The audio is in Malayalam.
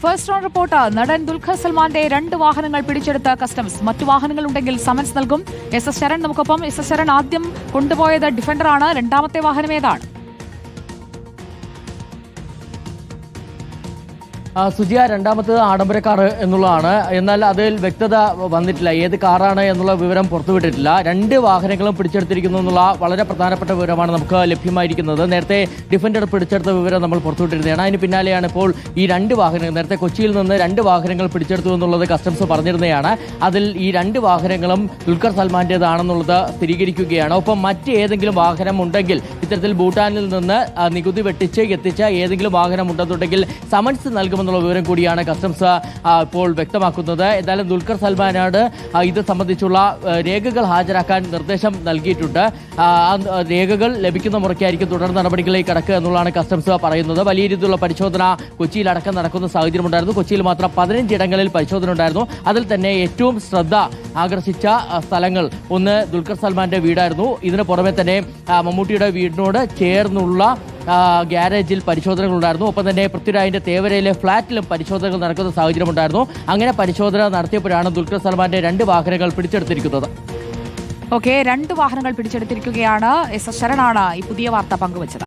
First round report. നടൻ ദുൽഖർ സൽമാന്റെ 2 വാഹനങ്ങൾ പിടിച്ചെടുത്ത കസ്റ്റംസ്. മറ്റു വാഹനങ്ങളുണ്ടെങ്കിൽ സമൻസ് നൽകും. എസ് ശരൺ നമുക്കൊപ്പം. എസ് ശരൺ, ആദ്യം കൊണ്ടുപോയത് ഡിഫൻഡറാണ്. രണ്ടാമത്തെ വാഹനം ഏതാണ്? സുജിയ, രണ്ടാമത്തത് ആഡംബര കാർ എന്നുള്ളതാണ്. എന്നാൽ അതിൽ വ്യക്തത വന്നിട്ടില്ല, ഏത് കാറാണ് എന്നുള്ള വിവരം പുറത്തുവിട്ടിട്ടില്ല. 2 വാഹനങ്ങളും പിടിച്ചെടുത്തിരിക്കുന്നു എന്നുള്ള വളരെ പ്രധാനപ്പെട്ട വിവരമാണ് നമുക്ക് ലഭ്യമായിരിക്കുന്നത്. നേരത്തെ ഡിഫൻഡർ പിടിച്ചെടുത്ത വിവരം നമ്മൾ പുറത്തുവിട്ടിരുന്നതാണ്. അതിന് പിന്നാലെയാണ് ഇപ്പോൾ ഈ 2 വാഹനങ്ങൾ, നേരത്തെ കൊച്ചിയിൽ നിന്ന് 2 വാഹനങ്ങൾ പിടിച്ചെടുത്തു എന്നുള്ളത് കസ്റ്റംസ് പറഞ്ഞിരുന്നതാണ്. അതിൽ ഈ 2 വാഹനങ്ങളും ദുൽഖർ സൽമാന്റേതാണെന്നുള്ളത് സ്ഥിരീകരിക്കുകയാണ്. ഒപ്പം മറ്റേതെങ്കിലും വാഹനം ഉണ്ടെങ്കിൽ, ഇത്തരത്തിൽ ഭൂട്ടാനിൽ നിന്ന് നികുതി വെട്ടിച്ച് എത്തിച്ച ഏതെങ്കിലും വാഹനം ഉണ്ടെന്നുണ്ടെങ്കിൽ സമൻസ് നൽകുമെന്നുള്ള വിവരം കൂടിയാണ് കസ്റ്റംസ് ഇപ്പോൾ വ്യക്തമാക്കുന്നത്. എന്തായാലും ദുൽഖർ സൽമാനോട് ഇത് സംബന്ധിച്ചുള്ള രേഖകൾ ഹാജരാക്കാൻ നിർദ്ദേശം നൽകിയിട്ടുണ്ട്. രേഖകൾ ലഭിക്കുന്ന മുറയ്ക്കായിരിക്കും തുടർ നടപടികളിലേക്ക് കടക്കുക എന്നുള്ളതാണ് കസ്റ്റംസ് പറയുന്നത്. വലിയ രീതിയിലുള്ള പരിശോധന കൊച്ചിയിലടക്കം നടക്കുന്ന സാഹചര്യമുണ്ടായിരുന്നു. കൊച്ചിയിൽ മാത്രം 15 ഇടങ്ങളിൽ പരിശോധന ഉണ്ടായിരുന്നു. അതിൽ തന്നെ ഏറ്റവും ശ്രദ്ധ ആകർഷിച്ച സ്ഥലങ്ങൾ ഒന്ന് ദുൽഖർ സൽമാന്റെ വീടായിരുന്നു. ഇതിന് പുറമെ തന്നെ മമ്മൂട്ടിയുടെ വീടിനോട് ചേർന്നുള്ള ഗ്യാരേജിൽ പരിശോധനകളുണ്ടായിരുന്നു. ഒപ്പം തന്നെ പൃഥ്വിരാജിന്റെ തേവരയിലെ ഫ്ളാറ്റിലും പരിശോധനകൾ നടക്കുന്ന സാഹചര്യമുണ്ടായിരുന്നു. അങ്ങനെ പരിശോധന നടത്തിയപ്പോഴാണ് ദുൽഖർ സൽമാന്റെ 2 വാഹനങ്ങൾ പിടിച്ചെടുത്തിരിക്കുന്നത്. ഓക്കെ, 2 വാഹനങ്ങൾ പിടിച്ചെടുത്തിരിക്കുകയാണ്. എസ് ശരണാണ് ഈ പുതിയ വാർത്ത പങ്കുവച്ചത്.